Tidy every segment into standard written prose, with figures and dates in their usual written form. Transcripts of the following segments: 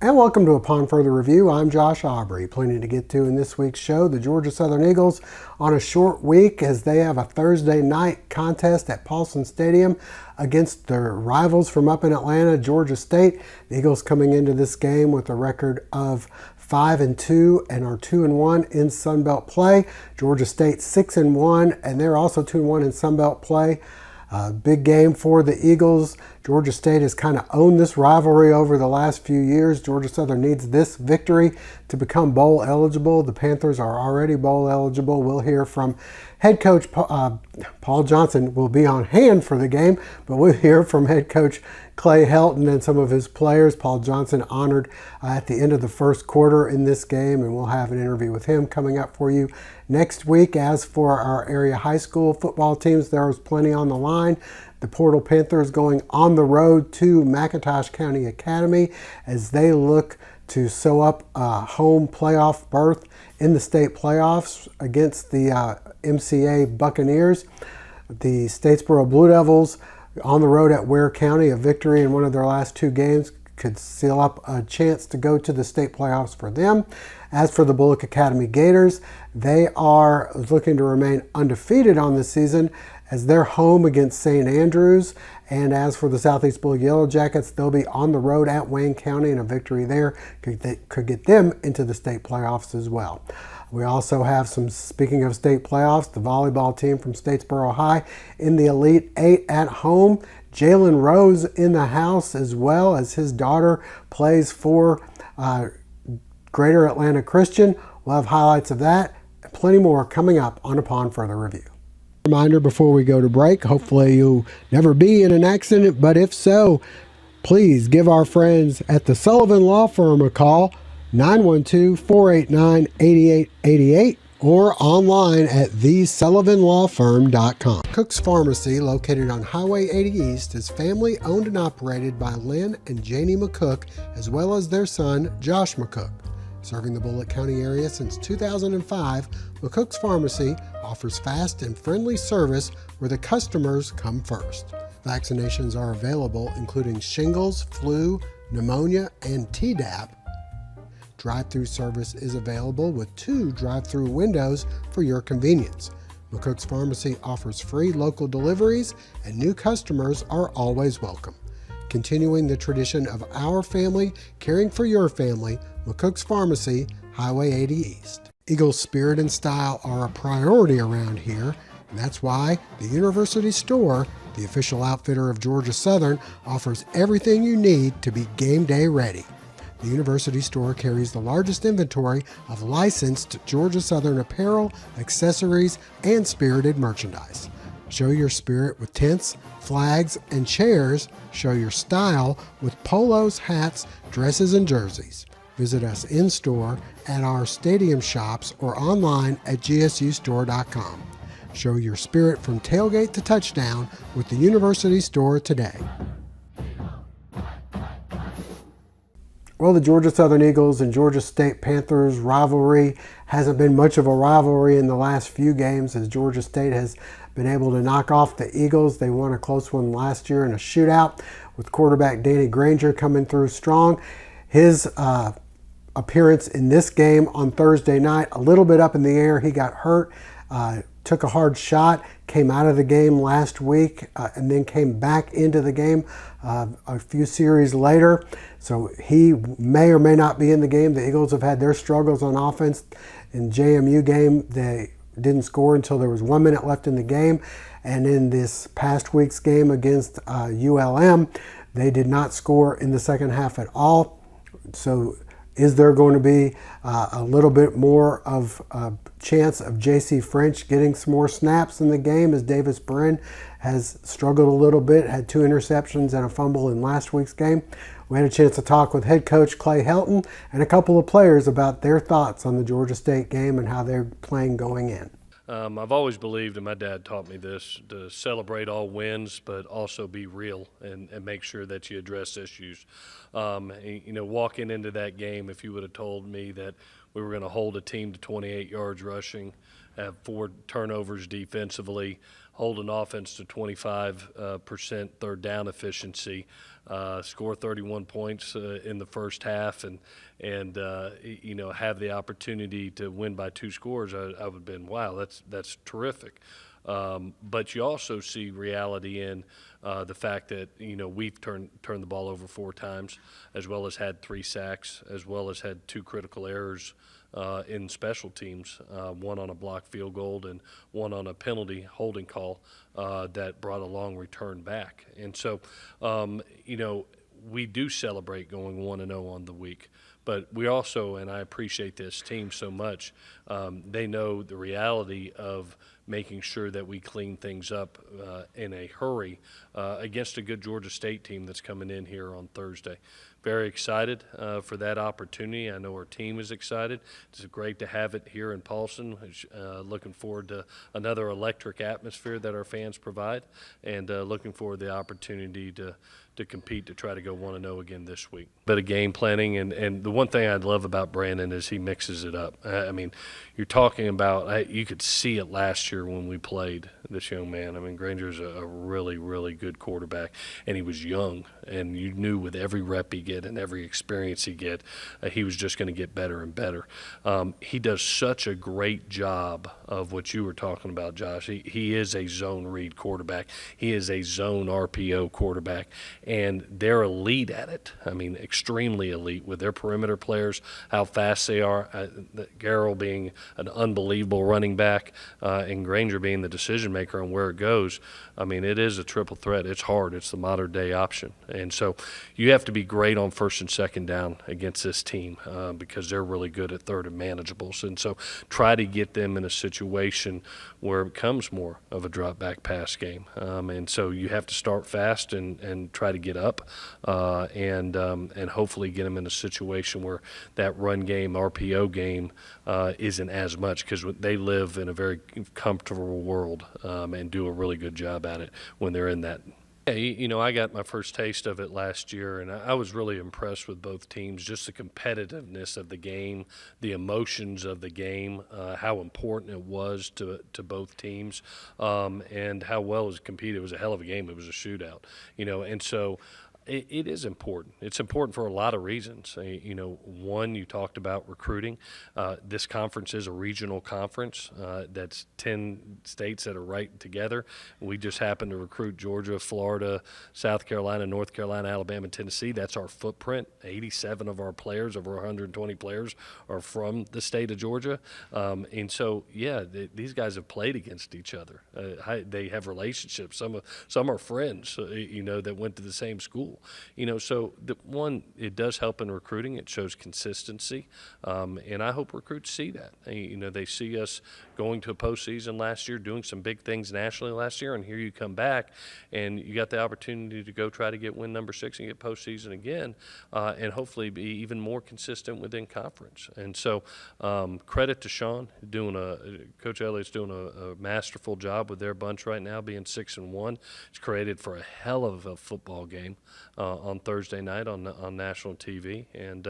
And welcome to Upon Further Review. I'm Josh Aubrey. Plenty to get to in this week's show. The Georgia Southern Eagles on a short week as they have a Thursday night contest at Paulson Stadium against their rivals from up in Atlanta, Georgia State. The Eagles coming into this game with a record of 5-2 and are 2-1 in Sun Belt play. Georgia State 6-1 and they're also 2-1 in Sun Belt play. Big game for the Eagles. Georgia State has kind of owned this rivalry over the last few years. Georgia Southern needs this victory to become bowl eligible. The Panthers are already bowl eligible. We'll hear from head coach Paul Johnson will be on hand for the game, but we'll hear from head coach Clay Helton and some of his players. Paul Johnson honored at the end of the first quarter in this game, and we'll have an interview with him coming up for you next week. As for our area high school football teams, there was plenty on the line. The Portal Panthers going on the road to McIntosh County Academy as they look to sew up a home playoff berth in the state playoffs against the MCA Buccaneers. The Statesboro Blue Devils on the road at Ware County, a victory in one of their last two games could seal up a chance to go to the state playoffs for them. As for the Bulloch Academy Gators, they are looking to remain undefeated on the season as they're home against St. Andrews. And as for the Southeast Bulloch Yellow Jackets, they'll be on the road at Wayne County, and a victory there could get them into the state playoffs as well. We also have some, speaking of state playoffs, the volleyball team from Statesboro High in the Elite Eight at home. Jalen Rose in the house as well as his daughter plays for Greater Atlanta Christian. We'll have highlights of that and plenty more coming up on Upon Further Review. Reminder before we go to break, hopefully you'll never be in an accident, but if so, please give our friends at the Sullivan Law Firm a call, 912-489-8888, or online at thesullivanlawfirm.com. Cook's Pharmacy, located on Highway 80 East, is family owned and operated by Lynn and Janie McCook, as well as their son, Josh McCook. Serving the Bulloch County area since 2005, McCook's Pharmacy offers fast and friendly service where the customers come first. Vaccinations are available, including shingles, flu, pneumonia, and Tdap. Drive-through service is available with 2 drive-through windows for your convenience. McCook's Pharmacy offers free local deliveries, and new customers are always welcome. Continuing the tradition of our family caring for your family, McCook's Pharmacy, Highway 80 East. Eagles' spirit and style are a priority around here, and that's why the University Store, the official outfitter of Georgia Southern, offers everything you need to be game day ready. The University Store carries the largest inventory of licensed Georgia Southern apparel, accessories, and spirited merchandise. Show your spirit with tents, flags, and chairs. Show your style with polos, hats, dresses, and jerseys. Visit us in-store at our stadium shops or online at gsustore.com. Show your spirit from tailgate to touchdown with the University Store today. Well, the Georgia Southern Eagles and Georgia State Panthers rivalry hasn't been much of a rivalry in the last few games as Georgia State has been able to knock off the Eagles. They won a close one last year in a shootout with quarterback Danny Granger coming through strong. His appearance in this game on Thursday night, a little bit up in the air. He got hurt, took a hard shot, came out of the game last week, and then came back into the game a few series later. So he may or may not be in the game. The Eagles have had their struggles on offense. In JMU game, they didn't score until there was 1 minute left in the game. And in this past week's game against ULM, they did not score in the second half at all. So is there going to be a little bit more of a chance of J.C. French getting some more snaps in the game as Davis Brin has struggled a little bit, had 2 interceptions and a fumble in last week's game? We had a chance to talk with head coach Clay Helton and a couple of players about their thoughts on the Georgia State game and how they're playing going in. I've always believed, and my dad taught me this, to celebrate all wins, but also be real and make sure that you address issues. Walking into that game, if you would have told me that we were going to hold a team to 28 yards rushing, have 4 turnovers defensively, hold an offense to 25% third down efficiency, score 31 points in the first half, and have the opportunity to win by 2 scores, I would have been, wow, that's terrific. But you also see reality in the fact that we've turned the ball over 4 times, as well as had 3 sacks, as well as had 2 critical errors in special teams, one on a blocked field goal and one on a penalty holding call that brought a long return back. And so, we do celebrate going 1-0 on the week. But we also, and I appreciate this team so much, they know the reality of making sure that we clean things up in a hurry against a good Georgia State team that's coming in here on Thursday. Very excited for that opportunity. I know our team is excited. It's great to have it here in Paulson. Looking forward to another electric atmosphere that our fans provide, and looking forward to the opportunity to compete to try to go 1-0 again this week. Bit of game planning, and the one thing I love about Brandon is he mixes it up. I mean, you're talking about, you could see it last year when we played this young man. I mean, Granger's a really, really good quarterback, and he was young, and you knew with every rep he get and every experience he get, he was just going to get better and better. He does such a great job of what you were talking about, Josh. He is a zone read quarterback. He is a zone RPO quarterback, and they're elite at it. I mean, extremely elite with their perimeter players, how fast they are. Garrell being an unbelievable running back, and Granger being the decision maker on where it goes. I mean, it is a triple threat. It's hard. It's the modern day option. And so you have to be great on first and second down against this team because they're really good at third and manageables. And so try to get them in a situation where it becomes more of a drop back pass game. And so you have to start fast and try to get up and hopefully get them in a situation where that run game, RPO game isn't as much, because they live in a very comfortable world and do a really good job at it when they're in that. Yeah, I got my first taste of it last year, and I was really impressed with both teams, just the competitiveness of the game, the emotions of the game, how important it was to both teams, and how well it was competed. It was a hell of a game. It was a shootout, and so it is important. It's important for a lot of reasons. One, you talked about recruiting. This conference is a regional conference. That's 10 states that are right together. We just happen to recruit Georgia, Florida, South Carolina, North Carolina, Alabama, and Tennessee. That's our footprint. 87 of our players, over 120 players, are from the state of Georgia. And so, these guys have played against each other. They have relationships. Some are friends, that went to the same school. So it does help in recruiting. It shows consistency, and I hope recruits see that. They see us going to a postseason last year, doing some big things nationally last year, and here you come back, and you got the opportunity to go try to get win number 6 and get postseason again, and hopefully be even more consistent within conference. And so, credit to Sean Coach Elliott's doing a masterful job with their bunch right now, being 6-1. It's created for a hell of a football game on Thursday night on national TV, and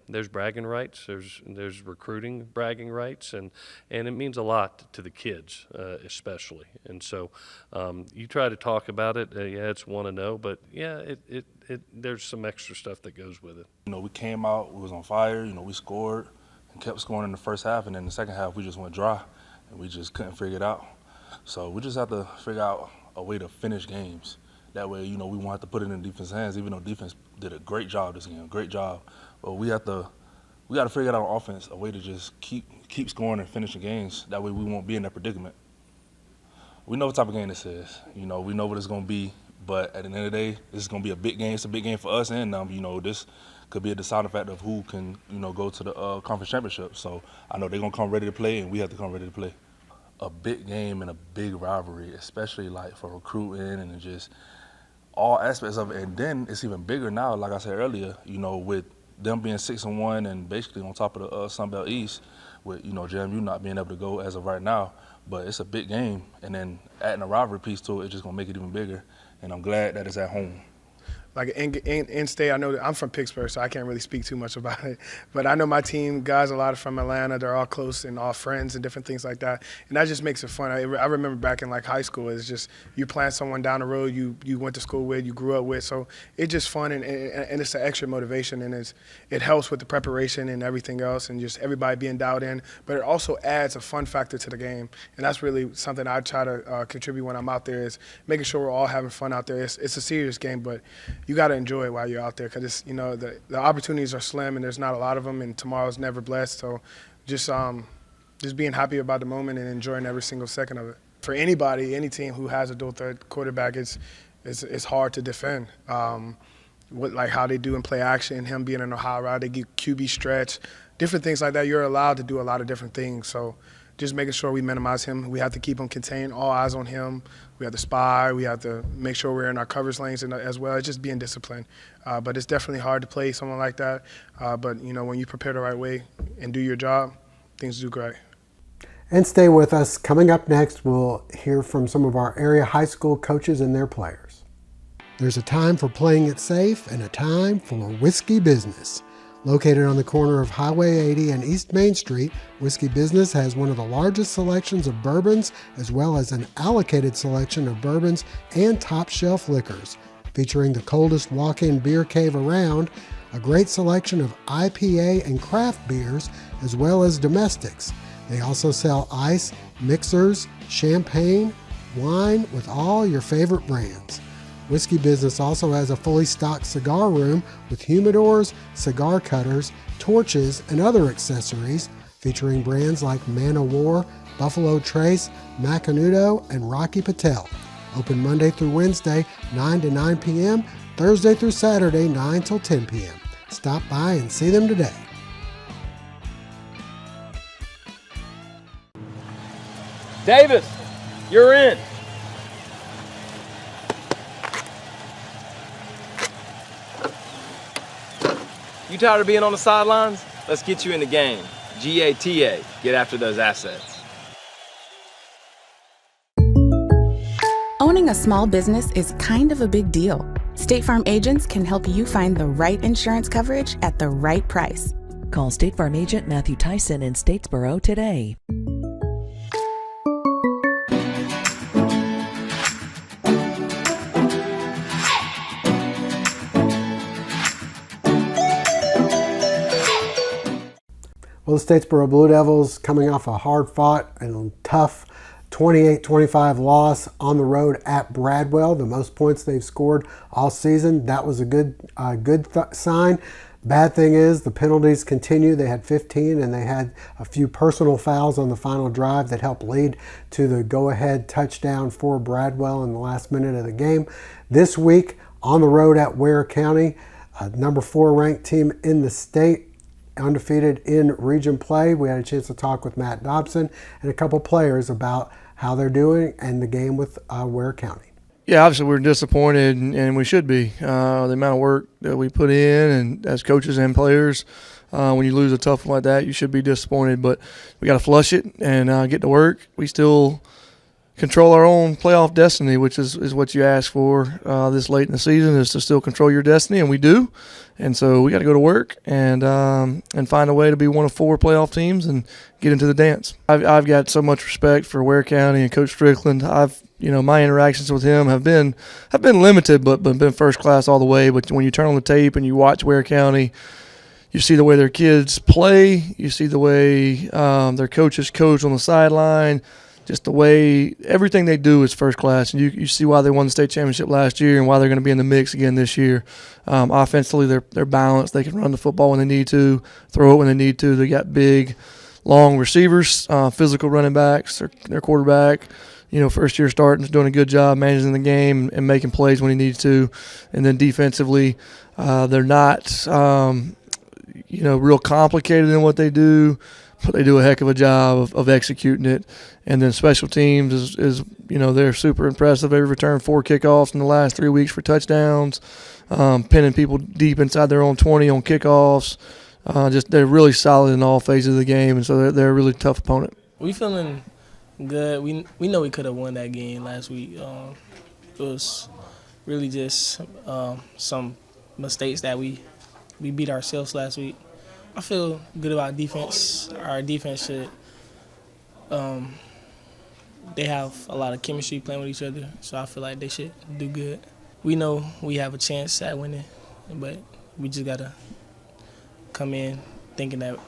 there's bragging rights, there's recruiting bragging rights, and it means a lot to the kids especially. And so you try to talk about it. It's 1-0, but there's some extra stuff that goes with it. We came out, we was on fire. We scored and kept scoring in the first half, and then the second half we just went dry, and we just couldn't figure it out. So we just have to figure out a way to finish games. That way, we won't have to put it in defense's hands, even though defense did a great job this game, great job. But we got to figure out on offense a way to just keep scoring and finishing games. That way we won't be in that predicament. We know what type of game this is. We know what it's going to be. But at the end of the day, this is going to be a big game. It's a big game for us and them. This could be a deciding factor of who can, go to the conference championship. So I know they're going to come ready to play, and we have to come ready to play. A big game and a big rivalry, especially like for recruiting and just all aspects of it. And then it's even bigger now, like I said earlier, with them being 6-1 and basically on top of the Sun Belt East, with, JMU not being able to go as of right now. But it's a big game, and then adding a rivalry piece to it is just going to make it even bigger. And I'm glad that it's at home. like in state. I know that I'm from Pittsburgh, so I can't really speak too much about it. But I know my team guys, a lot are from Atlanta. They're all close and all friends and different things like that. And that just makes it fun. I remember back in like high school, it's just you playing someone down the road you went to school with, you grew up with. So it's just fun and it's an extra motivation, and it helps with the preparation and everything else, and just everybody being dialed in. But it also adds a fun factor to the game, and that's really something I try to contribute when I'm out there, is making sure we're all having fun out there. It's a serious game, but you got to enjoy it while you're out there, because the opportunities are slim and there's not a lot of them, and tomorrow's never blessed. So just being happy about the moment and enjoying every single second of it. For anybody, any team who has a dual threat quarterback, it's hard to defend. Like how they do in play action, him being in a high route, they get QB stretch, different things like that. You're allowed to do a lot of different things. So just making sure we minimize him. We have to keep him contained, all eyes on him. We have to spy. We have to make sure we're in our coverage lanes as well. It's just being disciplined. But it's definitely hard to play someone like that. But, when you prepare the right way and do your job, things do great. And stay with us. Coming up next, we'll hear from some of our area high school coaches and their players. There's a time for playing it safe and a time for whiskey business. Located on the corner of Highway 80 and East Main Street, Whiskey Business has one of the largest selections of bourbons, as well as an allocated selection of bourbons and top shelf liquors, featuring the coldest walk-in beer cave around, a great selection of IPA and craft beers, as well as domestics. They also sell ice, mixers, champagne, wine with all your favorite brands. Whiskey Business also has a fully stocked cigar room with humidors, cigar cutters, torches, and other accessories, featuring brands like Man O' War, Buffalo Trace, Macanudo, and Rocky Patel. Open Monday through Wednesday, 9 to 9 p.m., Thursday through Saturday, 9 till 10 p.m. Stop by and see them today. Davis, you're in. You tired of being on the sidelines? Let's get you in the game. GATA, get after those assets. Owning a small business is kind of a big deal. State Farm agents can help you find the right insurance coverage at the right price. Call State Farm agent Matthew Tyson in Statesboro today. Well, the Statesboro Blue Devils coming off a hard-fought and tough 28-25 loss on the road at Bradwell, the most points they've scored all season. That was a good sign. Bad thing is the penalties continue. They had 15, and they had a few personal fouls on the final drive that helped lead to the go-ahead touchdown for Bradwell in the last minute of the game. This week on the road at Ware County, number 4 ranked team in the state, undefeated in region play. We had a chance to talk with Matt Dobson and a couple players about how they're doing and the game with Ware County. Yeah, obviously we're disappointed, and we should be. The amount of work that we put in, and as coaches and players, when you lose a tough one like that, you should be disappointed. But we got to flush it and get to work. We still control our own playoff destiny, which is what you ask for this late in the season, is to still control your destiny, and we do. And so we got to go to work and find a way to be one of 4 playoff teams and get into the dance. I've got so much respect for Ware County and Coach Strickland. My interactions with him have been limited, but been first class all the way. But when you turn on the tape and you watch Ware County, you see the way their kids play. You see the way their coaches coach on the sideline. Just the way everything they do is first class, and you see why they won the state championship last year and why they're going to be in the mix again this year. Offensively, they're balanced. They can run the football when they need to, throw it when they need to. They got big, long receivers, physical running backs. Their quarterback, first year starting, is doing a good job managing the game and making plays when he needs to. And then defensively, they're not real complicated in what they do, but they do a heck of a job of executing it. And then special teams is they're super impressive. They've returned 4 kickoffs in the last 3 weeks for touchdowns, pinning people deep inside their own 20 on kickoffs. They're really solid in all phases of the game, and so they're a really tough opponent. We feeling good. We know we could have won that game last week. It was really just some mistakes that we beat ourselves last week. I feel good about defense. Our defense should they have a lot of chemistry playing with each other, so I feel like they should do good. We know we have a chance at winning, but we just got to come in thinking that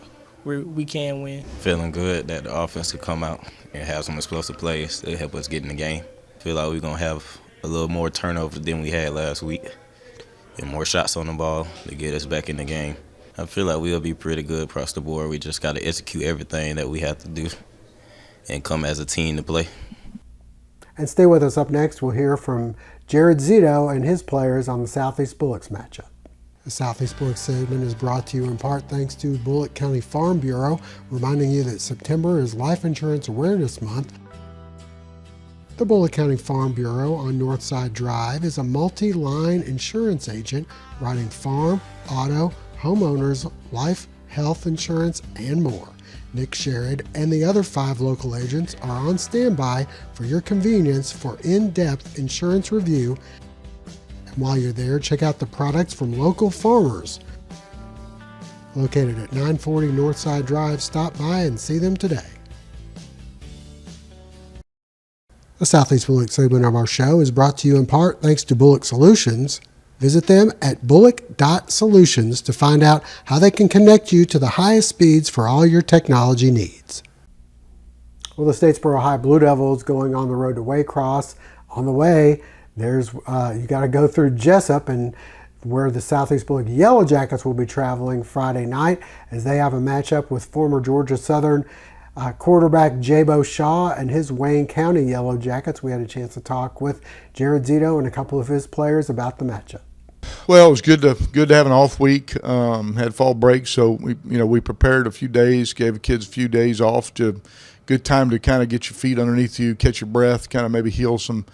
we can win. Feeling good that the offense could come out and have some explosive plays that help us get in the game. Feel like we're going to have a little more turnover than we had last week and more shots on the ball to get us back in the game. I feel like we'll be pretty good across the board. We just got to execute everything that we have to do and come as a team to play. And stay with us. Up next, we'll hear from Jared Zito and his players on the Southeast Bullocks matchup. The Southeast Bullocks segment is brought to you in part thanks to Bulloch County Farm Bureau, reminding you that September is Life Insurance Awareness Month. The Bulloch County Farm Bureau on Northside Drive is a multi-line insurance agent writing farm, auto, homeowners, life, health insurance, and more. Nick Sherrod and the other 5 local agents are on standby for your convenience for in-depth insurance review. And while you're there, check out the products from local farmers. Located at 940 Northside Drive, stop by and see them today. The Southeast Bulloch segment of our show is brought to you in part thanks to Bulloch Solutions. Visit them at bulloch.solutions to find out how they can connect you to the highest speeds for all your technology needs. Well, the Statesboro High Blue Devils going on the road to Waycross. On the way, there's you got to go through Jessup, and where the Southeast Bulloch Yellow Jackets will be traveling Friday night as they have a matchup with former Georgia Southern quarterback Jabo Shaw and his Wayne County Yellow Jackets. We had a chance to talk with Jared Zito and a couple of his players about the matchup. Well, it was good to have an off week. Had fall break, so we prepared a few days, gave the kids a few days off. Good time to kind of get your feet underneath you, catch your breath, kind of maybe heal some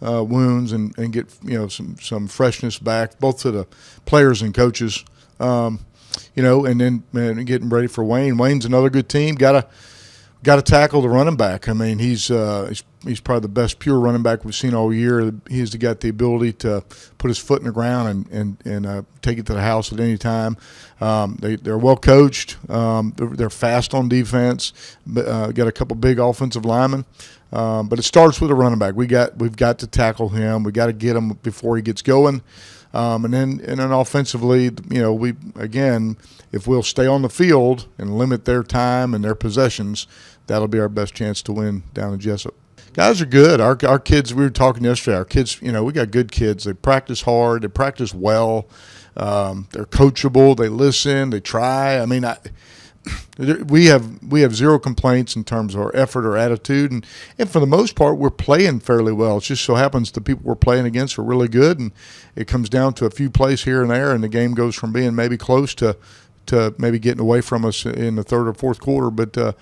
wounds and get some freshness back, both to the players and coaches. And then getting ready for Wayne. Wayne's another good team. Got to tackle the running back. I mean, he's probably the best pure running back we've seen all year. He's got the ability to put his foot in the ground and take it to the house at any time. They're well coached. They're fast on defense. Got a couple big offensive linemen. But it starts with a running back. We've got to tackle him. We got to get him before he gets going. And then offensively, if we'll stay on the field and limit their time and their possessions, that'll be our best chance to win down in Jessup. Guys are good. Our kids, we were talking yesterday, our kids, we got good kids. They practice hard. They practice well. They're coachable. They listen. They try. I mean, we have zero complaints in terms of our effort or attitude, and for the most part, we're playing fairly well. It just so happens the people we're playing against are really good, and it comes down to a few plays here and there, and the game goes from being maybe close to maybe getting away from us in the third or fourth quarter. But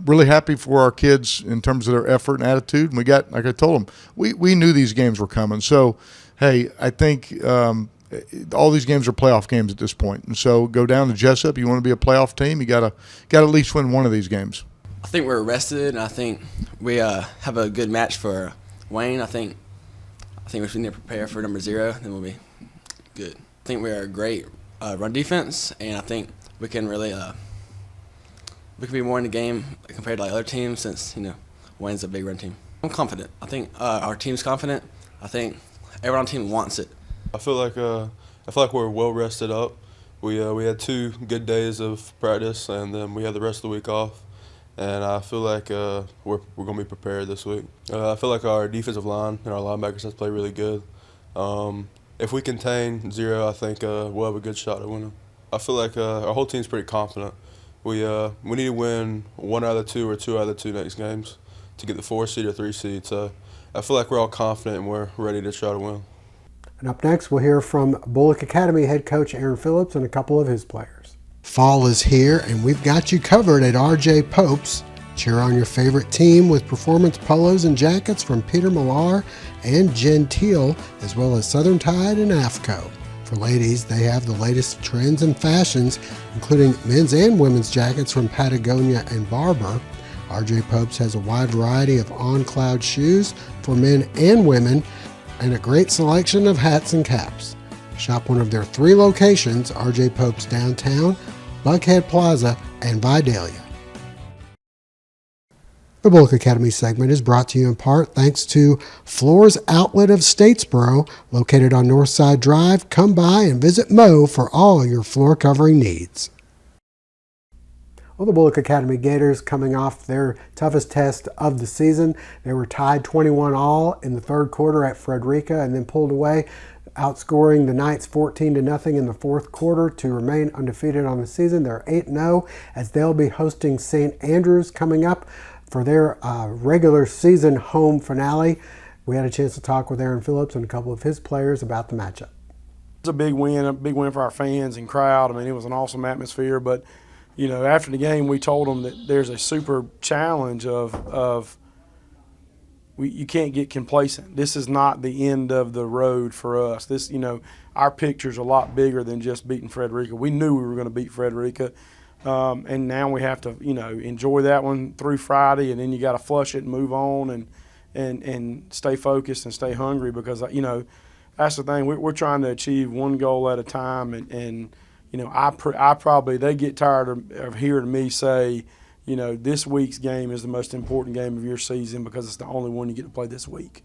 really happy for our kids in terms of their effort and attitude. And we got, like I told them, we knew these games were coming. So, hey, I think all these games are playoff games at this point. And so go down to Jessup. You want to be a playoff team, you got to at least win one of these games. I think we're rested, and I think we have a good match for Wayne. I think we need to prepare for number 0, then we'll be good. I think we're a great run defense, and I think we can really we can be more in the game compared to other teams since Wayne's a big run team. I'm confident. I think our team's confident. I think everyone on the team wants it. I feel like we're well rested up. We had 2 good days of practice, and then we had the rest of the week off. And I feel like we're going to be prepared this week. I feel like our defensive line and our linebackers have played really good. If we contain 0, I think we'll have a good shot at winning. I feel like our whole team's pretty confident. We need to win 1 out of the 2 or 2 out of the 2 next games to get the 4 seed or 3 seed. So I feel like we're all confident and we're ready to try to win. And up next, we'll hear from Bulloch Academy head coach Aaron Phillips and a couple of his players. Fall is here, and we've got you covered at RJ Pope's. Cheer on your favorite team with performance polos and jackets from Peter Millar and Gentile, as well as Southern Tide and AFCO. For ladies, they have the latest trends and fashions, including men's and women's jackets from Patagonia and Barber. RJ Pope's has a wide variety of on-cloud shoes for men and women. and a great selection of hats and caps. Shop one of their 3 locations, R.J. Pope's Downtown, Buckhead Plaza, and Vidalia. The Bulloch Academy segment is brought to you in part thanks to Floors Outlet of Statesboro, located on Northside Drive. Come by and visit Mo for all your floor covering needs. Well, the Bulloch Academy Gators coming off their toughest test of the season. They were tied 21-all in the third quarter at Frederica and then pulled away, outscoring the Knights 14-0 in the fourth quarter to remain undefeated on the season. They're 8-0 as they'll be hosting St. Andrews coming up for their regular season home finale. We had a chance to talk with Aaron Phillips and a couple of his players about the matchup. It's a big win for our fans and crowd. I mean, it was an awesome atmosphere, but you know, after the game, we told them that there's a super challenge of you can't get complacent. This is not the end of the road for us. This, you know, our picture's a lot bigger than just beating Frederica. We knew we were going to beat Frederica, and now we have to, you know, enjoy that one through Friday, and then you got to flush it and move on and stay focused and stay hungry because, you know, that's the thing. We're trying to achieve one goal at a time, and you know, I probably, they get tired of hearing me say, you know, this week's game is the most important game of your season because it's the only one you get to play this week.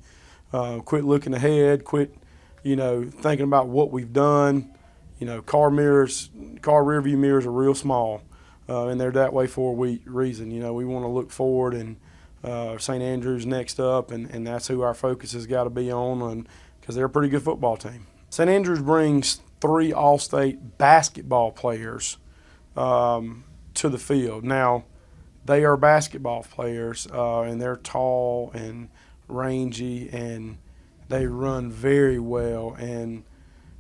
Quit looking ahead. Quit, you know, thinking about what we've done. You know, car rearview mirrors are real small, and they're that way for a reason. You know, we want to look forward, and St. Andrews next up, and that's who our focus has got to be on, because they're a pretty good football team. St. Andrews brings 3 All-State basketball players to the field. Now, they are basketball players, and they're tall and rangy, and they run very well. And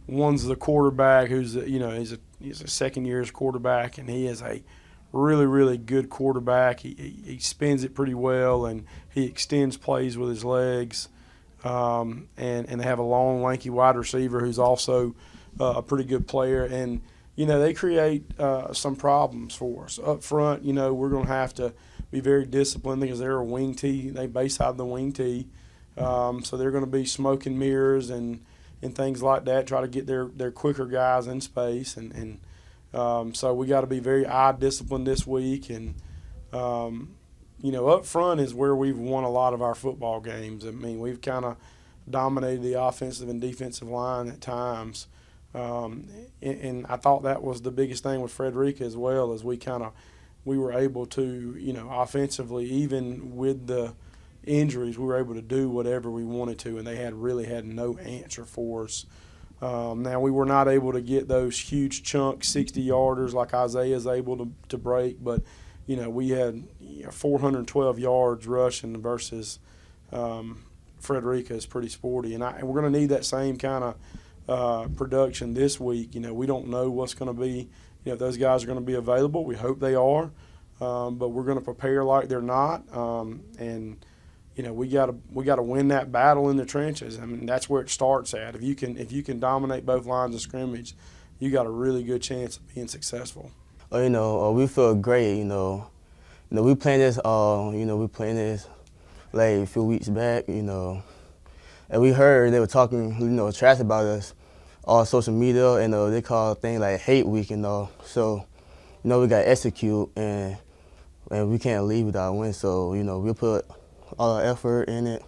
one's the quarterback, who's he's a second-year's quarterback, and he is a really, really good quarterback. He spins it pretty well, and he extends plays with his legs. And they have a long, lanky wide receiver who's also a pretty good player, and you know, they create some problems for us up front. You know, we're going to have to be very disciplined because they're a wing tee. They base out of the wing tee, so they're going to be smoke and mirrors and things like that. Try to get their quicker guys in space, and so we got to be very eye disciplined this week. And you know, up front is where we've won a lot of our football games. I mean, we've kind of dominated the offensive and defensive line at times. And I thought that was the biggest thing with Frederica as well, as we were able to, you know, offensively, even with the injuries, we were able to do whatever we wanted to, and they really had no answer for us. Now, we were not able to get those huge chunk 60-yarders like Isaiah's able to break, but, you know, we had 412 yards rushing versus Frederica is pretty sporty. And we're going to need that same kind of production this week. You know, we don't know what's going to be, you know, if those guys are going to be available. We hope they are, but we're going to prepare like they're not. And you know, we got to win that battle in the trenches. I mean, that's where it starts at. If you can dominate both lines of scrimmage, you got a really good chance of being successful. You know, we feel great. You know, we playing this. We playing this like a few weeks back. You know, and we heard they were talking, you know, trash about us on social media, and they call things like hate week, and so, you know, we got to execute, and we can't leave without a win. So, you know, we'll put all our effort in it,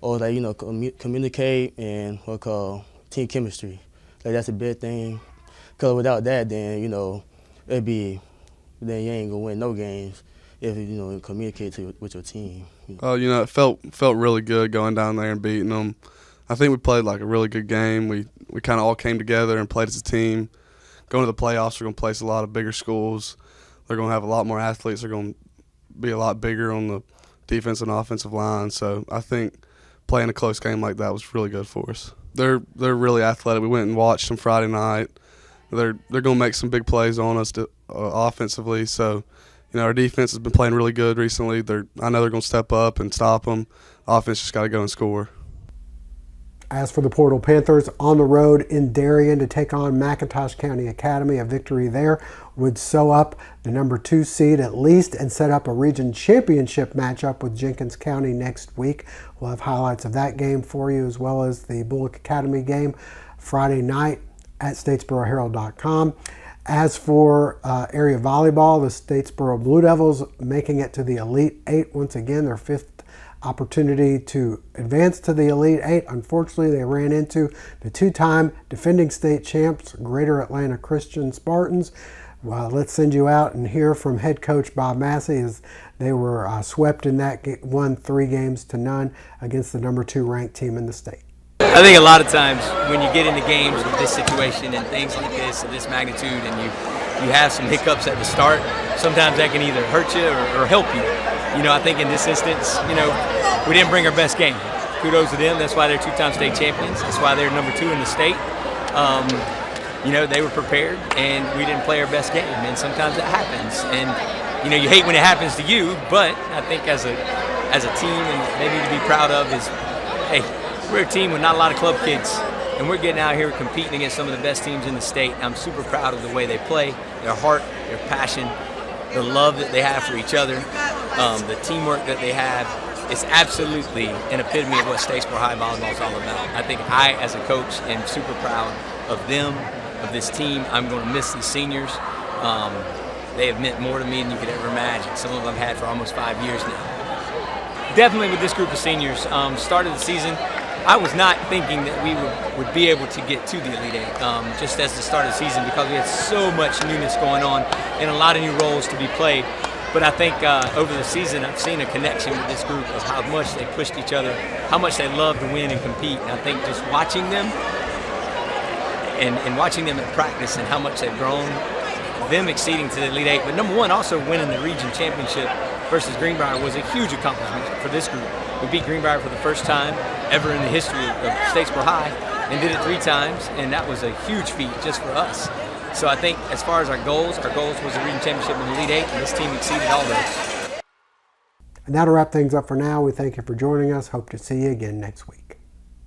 or like, you know, communicate and what we call team chemistry. Like, that's a big thing, because without that, then, you know, then you ain't gonna win no games if you know communicate with your team. You know, it felt really good going down there and beating them. I think we played like a really good game. We kind of all came together and played as a team. Going to the playoffs, we're going to place a lot of bigger schools. They're going to have a lot more athletes. They're going to be a lot bigger on the defensive and offensive line. So I think playing a close game like that was really good for us. They're really athletic. We went and watched them Friday night. They're going to make some big plays on us offensively. So, you know, our defense has been playing really good recently. I know they're going to step up and stop them. Offense just got to go and score. As for the Portal Panthers, on the road in Darien to take on McIntosh County Academy, a victory there would sew up the number 2 seed at least and set up a region championship matchup with Jenkins County next week. We'll have highlights of that game for you, as well as the Bulloch Academy game Friday night at statesboroherald.com. As for area volleyball, the Statesboro Blue Devils making it to the Elite 8 once again, their 5th opportunity to advance to the Elite 8. Unfortunately, they ran into the 2-time defending state champs, Greater Atlanta Christian Spartans. Well, let's send you out and hear from head coach Bob Massey as they were swept in that game, won 3-0 against the number 2 ranked team in the state. I think a lot of times when you get into games with this situation and things like this of this magnitude and you have some hiccups at the start, sometimes that can either hurt you or help you. You know, I think in this instance, you know, we didn't bring our best game. Kudos to them. That's why they're 2-time state champions. That's why they're number 2 in the state. You know, they were prepared and we didn't play our best game. And sometimes that happens. And, you know, you hate when it happens to you, but I think as a team and maybe to be proud of is, hey, we're a team with not a lot of club kids. And we're getting out here competing against some of the best teams in the state. I'm super proud of the way they play, their heart, their passion, the love that they have for each other, the teamwork that they have. It's absolutely an epitome of what Statesboro High volleyball is all about. I think I, as a coach, am super proud of them, of this team. I'm going to miss these seniors. They have meant more to me than you could ever imagine. Some of them I've had for almost 5 years now. Definitely with this group of seniors, start of the season, I was not thinking that we would be able to get to the Elite 8 just as the start of the season, because we had so much newness going on and a lot of new roles to be played. But I think over the season I've seen a connection with this group of how much they pushed each other, how much they love to win and compete. And I think just watching them and watching them in practice and how much they've grown, them exceeding to the Elite 8. But number one, also winning the region championship versus Greenbrier was a huge accomplishment for this group. We beat Greenbrier for the first time ever in the history of Statesboro High and did it 3 times, and that was a huge feat just for us. So I think as far as our goals was the region championship in the Elite 8, and this team exceeded all those. And that'll wrap things up for now. We thank you for joining us. Hope to see you again next week.